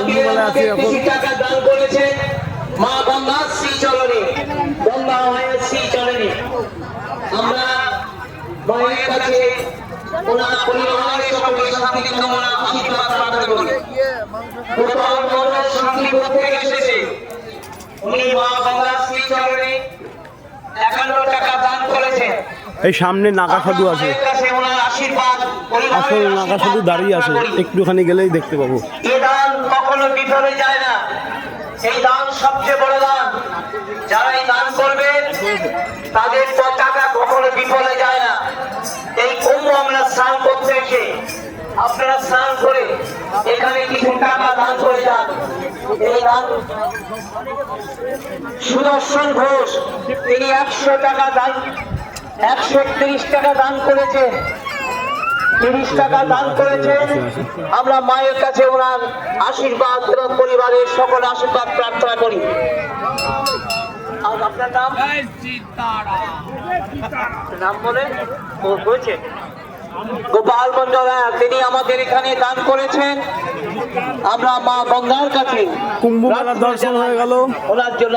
কুম্ভমেলায় আছি এখন। টাকা দান করেছেন মা গঙ্গার শ্রীচরণে, গঙ্গা মায়ের শ্রীচরণে। আমরা মায়ের কাছে ওনার পরিবারের সকলের শান্তি কামনা আশীর্বাদ প্রার্থনা করি। কোথাও মনের শান্তি করতে এসেছে, উনি মা গঙ্গার শ্রীচরণে 51 টাকা দান করেছেন। এই সামনে নাগা সাধু আছে, আসল নাগা সাধু দাঁড়িয়ে আছে, একটুখানি গেলেই দেখতে পাবো। এই দান কখনো বিফলে যায় না, এই দান সবচেয়ে বড় দান। যারা এই দান করবে তাদের টাকা কখনো বিফলে যায় না। এই কুম্ভ আমরা স্নান করতে এসে আপনারা স্নান করে এখানে কিছু টাকা দান করে যান। এই দান সুদর্শন ঘোষ তিনি 100 টাকা দান, 131 টাকা দান করেছেন, 30 টাকা দান করেছেন। আমরা মায়ের কাছে ওনার আশীর্বাদ এবং পরিবারের সকল আশীর্বাদ প্রার্থনা করি। আর আপনার নাম? নাম বলে বলছে গোপাল মন্ডল, তিনি আমাদের এখানে দান করেছেন। আমরা মা গঙ্গার কাছে কুম্ভমেলার দর্শন হয়ে গেল ওনার জন্য